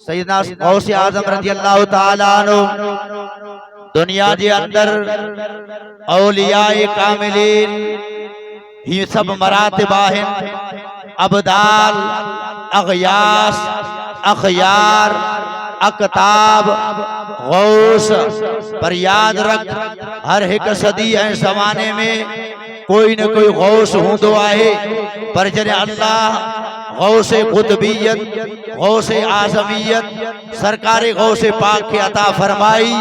सैयदना गौसे आजम रज़ियल्लाहु ताला अन्हु दुनिया जे अंदर औलियाए कामिलीन ही सब मरातिब आहिन। अबदाल, अगयास, अखयार, अकताब, गौस। पर याद रख, हर एक सदी ऐं ज़माने में कोई न कोई गौस हूंदो आहे। पर जॾहिं अल्लाह गौसे कुतबियत, गौसे आज़मियत, सरकारे गौसे पाक के अता फरमाई,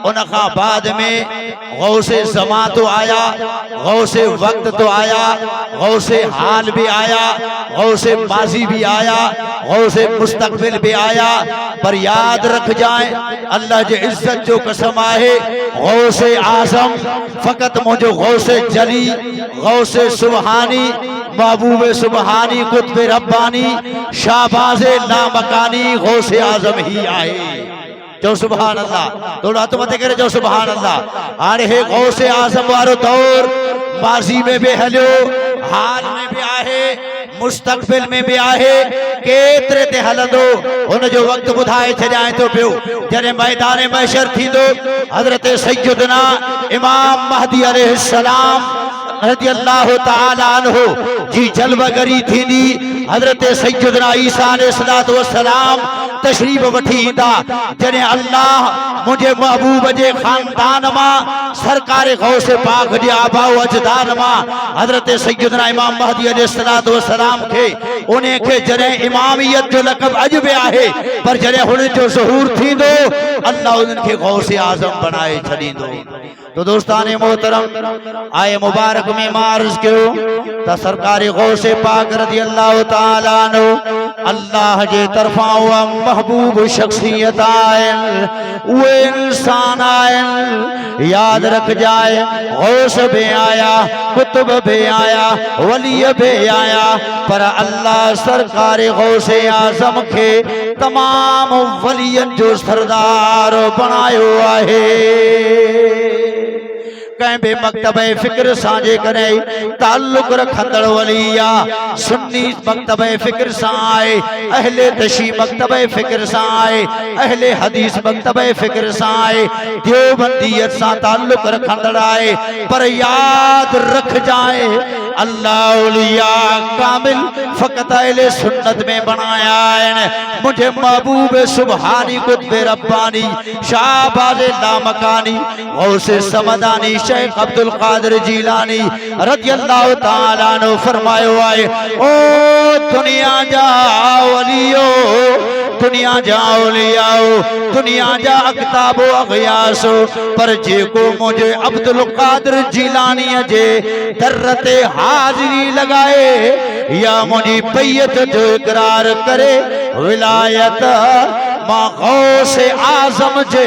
उन खां बाद में गौसे ज़मा तो आया, गौसे वक्त तो आया, गौसे हाल भी आया, गौसे माजी भी आया, गौसे मुस्तकबिल भी आया। पर याद रख जाए, अल्लाह जे इज्जत जो कसम आहे, गौसे आज़म फ़कत मुझो गौसे जली, गौसे सुबहानी, महबूब सुबहानी, कुतुब रब्बानी, शाहबाज़े लामकानी गौसे आज़म ही आए। जो सुभान अल्लाह, थोड़ा हथ मथे करे जो सुभान अल्लाह। हाणे हे गौसे आज़म वारो दौर माज़ी में भी हलियो, हाल में भी आहे, मुस्तकबिल में भी आहे। केतरे ते हलंदो उन जो वक्त बुधाए छॾाए तो पियो। जॾहिं मैदान महशर थींदो, हज़रत सैयदना इमाम महदी अलैहिस्सलाम रज़ियल्लाहु ताला अन्हु जी जलवगरी थींदी। हज़रत सैयदना ईसा अलैहिस्सलातु वस्सलाम तशरीफ वठी ईंदा। जॾहिं अल्लाह मुझे महबूब जे खानदान मां, सरकारे गौसे पाक जे आबाओ अजदाद मां हज़रत सैयदना इमाम महदी अलैहिस्सलातु वस्सलाम खे, उन्हें खे जॾहिं इमामियत जो लक़ब अॼु बि आहे, पर जॾहिं हुन जो ज़हूर थींदो, अल्लाह उन्हनि खे गौसे आज़म बनाए छॾींदो। तो दोस्ताने मोहतरम, आए मुबारक में मार्ज कयो त सरकारे गौसे पाक रज़ियल्लाहु ताला अन्हु अल्लाह जे तरफां उहा महबूब शख्सियत आहिनि, उहे इंसान आहिनि। याद रख जाए, गौस भी आया, कुतुब भी आया, वली भी आया, पर अल्लाह सरकारे गौसे आज़म के तमाम वलियन जो सरदार बनायो आहे। कंहिं बि मकतबे फ़िक्र सां जे कॾहिं ताल्लुक़ रखंदड़ वलिया, सुन्नी मकतबे फ़िक्र सां आहे, अहले तशी मकतबे फ़िक्र सां आहे, अहले हदीस मकतबे फ़िक्र सां आहे, देवबंदियत सां ताल्लुक़ रखंदड़ आहे। पर याद रख जाए, अल्लाह औलिया कामिल फ़कत अहले सुन्नत में बनाया आहिनि। मुझे महबूब सुबहानी, कुतुब रब्बानी, शाहबाज़े लामकानी, गौसे समदानी, शेख अब्दुल कादिर जीलानी रज़ियल्लाहु ताला अन्हु फरमायो आहे, ओ दुनिया जा वलियो, दुनिया जा औलियाओ, दुनिया जा अक़ताबो अग़यासो, पर जेको मुझे अब्दुल कादिर जीलानी जे दर ते हाज़िरी लगाए या मुझी बैयत जो इक़रार करे, विलायत मां गौसे आज़म जे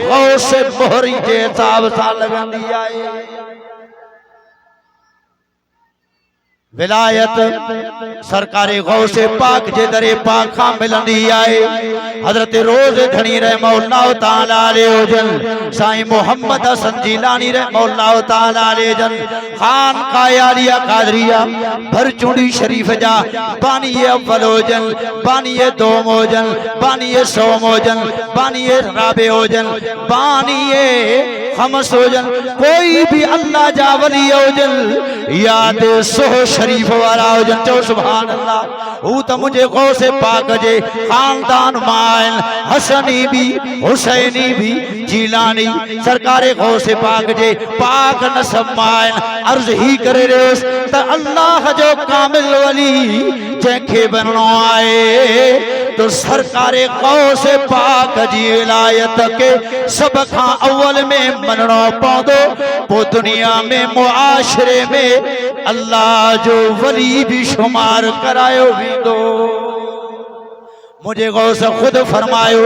गौसे मोहरी जे हिसाब सां लगंदी आहे। विलायत सरकारे गौसे पाक जे दरे पाक खां मिलंदी आहे। हज़रत रोज़ धणी रहमतुल्लाह ताला अलैहि जन, साईं मोहम्मद हसन जीलानी रहमतुल्लाह ताला अलैहि जन, खान कायालिया कादरिया भरचूड़ी शरीफ जा बानी अव्वल होजन, बानी दोम होजन, बानी सोम होजन, बानी राबे होजन, बानी खमस होजन, कोई भी अल्लाह जा वली होजन, याद सोह शरीफ वाला होजन, चो सुभान अल्लाह। हू त मुझे गौसे पाक जे खानदान मां, हसनी भी, हुसैनी भी, जीलानी सरकारे गौसे पाक जे पाक नसब मां। अर्ज ही करे रहियोस त अल्लाह जो कामिल वली जंहिंखे बनणो आहे, तो सरकारे गौसे पाक जी विलायत के सब खां अव्वल में मनणो पवंदो, पोइ दुनिया में मुआशरे में अल्लाह जो वली भी शुमार करायो वेंदो। मुझे गौस खुद फरमायो,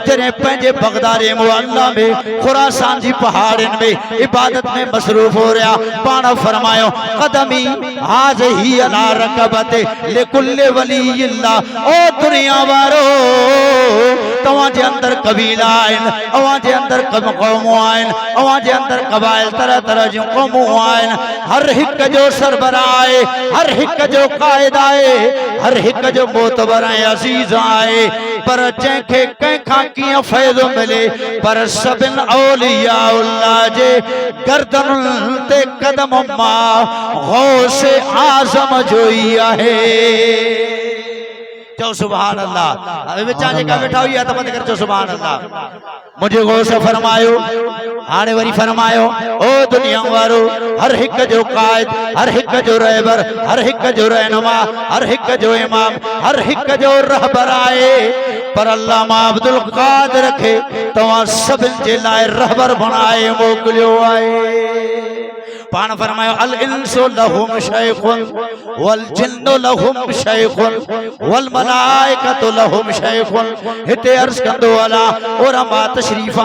जॾहिं पंहिंजे बगदारे मुअल्ला में खुरासान जी पहाड़िन में इबादत में मसरूफ हो रहा, पाण फरमायो, कदमी हाज़ही अला रकबते लिकुल्लि वलीइल्लाह। ओ दुनिया वारो, तव्हां तवां जे अंदर कबीला आहिनि, अवां जे अंदर क़ौमूं आहिनि, अवां जे अंदर क़बाइल तरह तरह जूं क़ौमूं आहिनि। हर हिक जो सरबराह आहे, हर हिक जो क़ाइद आहे, हर हिक जो मोतबर ऐं अज़ीज़ आहे। पर जंहिंखे कंहिंखां कीअं फ़ाइदो मिले, पर सभिनि औलिया अल्लाह जे गर्दनुनि ते कदम मां गौस आज़म जो ई आहे। चो सुभान अल्लाह। विचां जेका वेठा हुई त मत कर चो सुभान अल्लाह। मुझे गौस फरमायो, हाणे वरी फरमायो ओ दुनिया वारो, हर हिक जो कायद, हर हिक जो रहबर, हर हिक जो रहनुमा, हर हिक जो इमाम, हर हिक जो रहबर आहे। पर अल्लामा अब्दुल कादिर खे तव्हां सभिनि जे लाइ रहबर बणाए मोकिलियो आहे। पान फरमायो अल इंसु लहुम शैखुन वल जिन्नु लहुम शैखुन वल मलाइकतु लहुम शैखुन। हिते अर्ज़ कंदो अला उलमा तशरीफ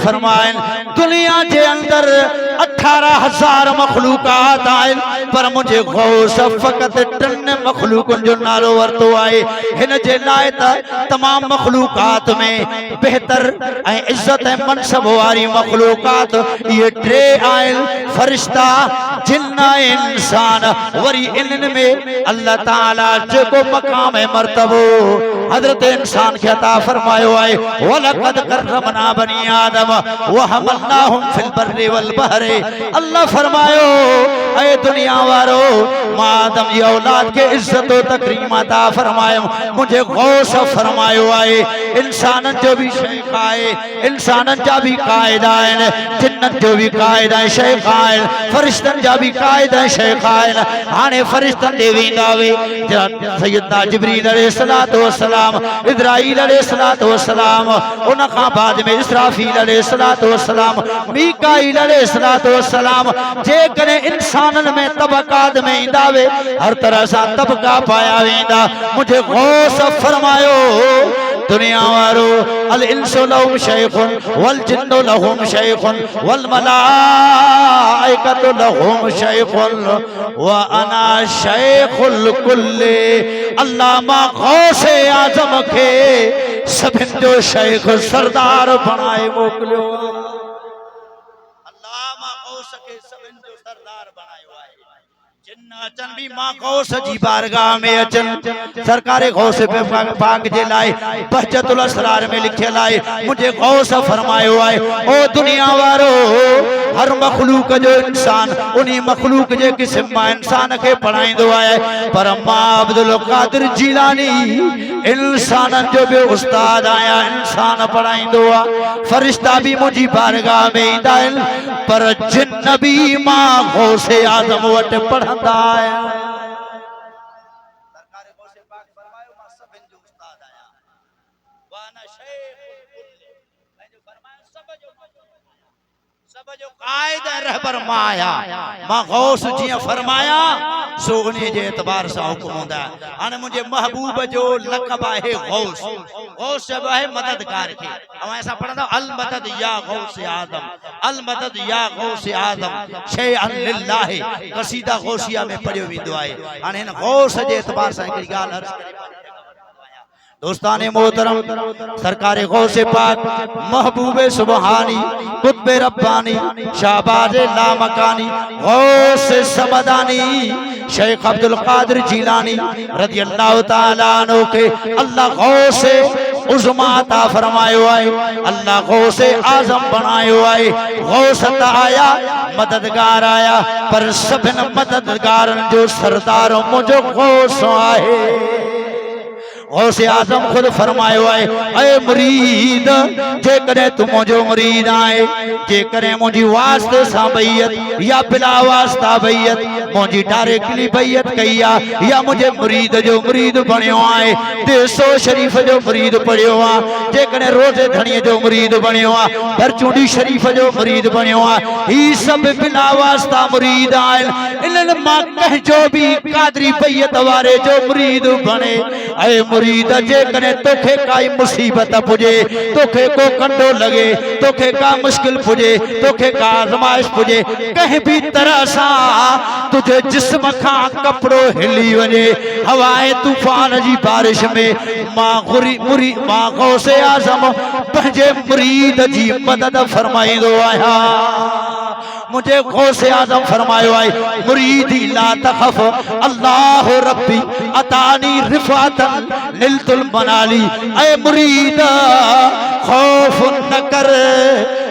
फरमाइन दुनिया जे अंदर 18,000 मखलूकात आहिनि, पर मुझे गौस फ़क़त 3 मखलूकनि जो नालो वरतो आहे। हिन जे लाइ त तमाम मखलूकात में बेहतर ऐं इज्जत ऐं मनसब वारी मखलूकात ये 3 आहिनि, फरिश्ता, जिन्न, इंसान। वरी इन्हनि में अल्लाह ताला जेको मकाम ऐं मर्तबो हज़रत इंसान खे अता फरमायो आहे, वलक़द करमना बनी आदम व हमलनाहुम फिल बर्रि वल बहर। अल्लाह फरमायो ऐ दुनिया वारो, मां आदम जी औलाद के इज्जत व तकरीम अता फरमायो। मुझे गौस फरमायो आहे इंसाननि जो भी शेख आहे, इंसाननि जा भी कायदा आहिनि, जिन्ननि जो भी कायदा ऐं शेख आहिनि, फरिश्तनि जा भी कायदा ऐं शेख आहिनि। हाणे फरिश्तनि ॾे वेंदा वे सैयदना जिब्रील अलैहिस्सलातु वस्सलाम, इस्राईल अलैहिस्सलातु वस्सलाम, उन खां बाद में इसराफील अलैहिस्सलातु वस्सलाम, मीकाईल अलैहिस्सलातु वस्सलाम। जेकॾहिं इंसाननि में तबक़ात में ईंदा वे, हर तरह सां तबक़ा पाया वेंदा। मुझे गौस फरमायो दुनिया वारो अल इंसु लहुम शैखुन वल जिन्नु लहुम शैखुन वल मलाइकतु लहुम शैखुन व अना शैखुल कुल्ले। अल्लामा गौस आज़म खे सभिनि जो शेख सरदार बणाए मोकिलियो। अल्लामा गौस खे सभिनि जो सरदार बणायो आहे। जिन्न अचन भी मां गौस जी बारगाह में अचन, सरकार गौस पाक जे लाइ बहजतुल असरार में लिखियल आहे, मुझे गौस फरमायो आहे ओ दुनिया वारो, हर मखलूक जो इंसान उन्हीं मखलूक जे किस्म मां इंसान खे पढ़ाईंदो आहे। पर मां अब्दुल कादिर जीलानी इंसाननि जो बि उस्ताद आहियां, इंसान पढ़ाईंदो आहे। फरिश्ता भी मुंहिंजी बारगाह में ईंदा आहिनि, पर जिन्न भी मां गौस आज़म वटि पढ़ंदा आहियां। सरकार गौस पाक फरमायो मां सभिनि जो उस्ताद आहियां, वाना शेखुल कुल्ले। पंहिंजो फरमायो सब जो कायद रहबर मां आहियां। मां गौस जीअं फरमाया सो उन जे एतबार सां हुकुम हूंदा आहे। हाणे मुंहिंजे महबूब जो लक़ब आहे गौस। गौस चइबो आहे मददगार खे। ऐं असां पढ़ंदा अल मदद या गौस आदम, अल मदद या गौस आदम शैअन लिल्लाह। क़सीदा गौसिया में पढ़ियो वेंदो आहे। हाणे हिन गौस जे एतबार सां हिकिड़ी ॻाल्हि अर्ज़ करे दोस्ताने मोहतरम, सरकार गौस पाक महबूब सुबहानी कुतुब रब्बानी शाहबाज लामकानी गौस समदानी शेख अब्दुल कादिर जीलानी रज़ी अल्लाह ताला अन्हु के अल्लाह गौस उज़्मा अता फरमायो आहे, अल्लाह गौस आज़म बनायो आहे। गौस त आया, मददगार आया, पर सभिनि मददगारनि जो सरदार मुंहिंजो गौस आहे। गौस आज़म खुद फरमायो है ऐ मुरीद, जेकॾहिं तू मुंहिंजो मुरीद आहे, जेकॾहिं मुंहिंजी वास्ते सां बैयत या बिला वास्ता बैयत, मुंहिंजी डायरेक्टली बैयत कई आहे या मुंहिंजे मुरीद जो मुरीद बणियो आहे, देसो शरीफ जो मुरीद पढ़ियो आहे, जेकॾहिं रोज़े धणीअ जो मुरीद बणियो आहे, बरचूंडी शरीफ जो मुरीद बणियो आहे, ही सभु बिला वास्ता मुरीद आहिनि। इन्हनि मां कंहिंजो बि कादरी बैयत वारे जो मुरीद बणे ऐं मुरीद जे कने तोखे काई मुसीबत पुजे, तोखे को कंडो लगे, तोखे का मुश्किल पुजे, तोखे का आजमाइश पुजे, कहीं भी तरह सा तुझे जिस्म खा कपड़ो हिली वने, हवाए तूफान जी बारिश में मां गौसे आजम पंहिंजे मुरीद जी मदद फरमाईंदो आया। मुझे गौसे आजम फरमायो है मुरीदी ला तखफ अल्लाह रब्बी अतानी रिफातन निलतुल मनाली। ऐ मुरीद खौफ न कर,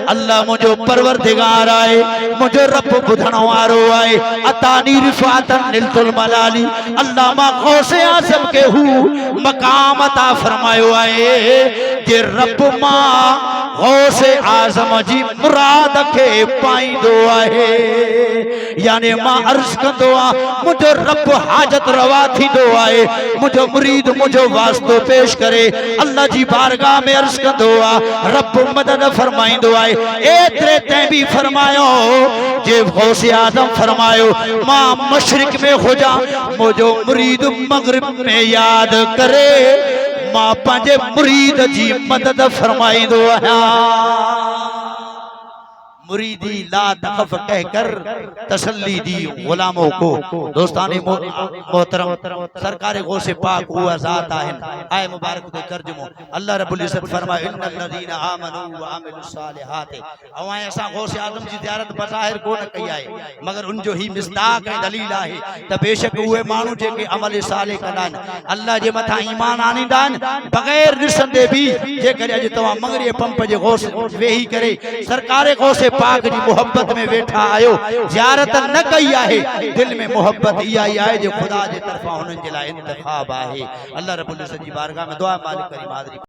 अल्लाह मुझो परवरदिगार आए, मुझो रब बुधण वारो आए। अतानी रिफातन निलतुल मनाली, अल्लाह मां गौसे आजम के हु मकाम अता फरमायो आए जे रब मां गौसे आजम जी मुराद के पाईंदो आहे। यानी मां अर्ज कंदो आ मुझो रब हाजत रवा थींदो आहे, मुझो मुरीद मुझो वास्तो पेश करे अल्लाह जी बारगाह में अर्ज कंदो आ, रब मदद फरमाईंदो आहे। एतरे तैं भी फरमायो जे गौसे आजम फरमायो मां मशरिक में हो जा, मुझो मुरीद मगरिब में याद करे, मां पंहिंजे मुरीद जी मदद फरमाईंदो आहियां। मुरीदी ला तखफ कहकर तसल्ली दी गुलामों को। दोस्तानी मोहतरम सरकार गौसे पाक हुआ ज़ात आहिन। आए मुबारक तो तर्जुमो अल्लाह रब्बुल इज्जत फरमाए इन्नल लज़ीना आमनू व अमिलुस सालिहात। अवाए असां गौसे आज़म जी ज़ियारत बज़ाहिर कोन कई आहे, मगर उन जो ही मिस्दाक ऐं दलील आहे त बेशक उहे माण्हू जेके अमल सालिह कंदा आहिनि, अल्लाह जे मथां ईमान आणींदा आहिनि बग़ैर ॾिसंदे बि। जेकॾहिं अॼु तव्हां मंगरीअ पंप जे गौस वेही करे सरकार गौसे पाक जी मोहब्बत में वेठा आयो, ज़ियारत न कई आहे, दिल में मोहब्बत इहा ई आहे जो खुदा जे तरफ़ां हुननि जे लाइ इंतखाब आहे। अल्लाह रब्बुल इज्जत जी बारगाह में दुआ मालिक करीम हाज़िरी।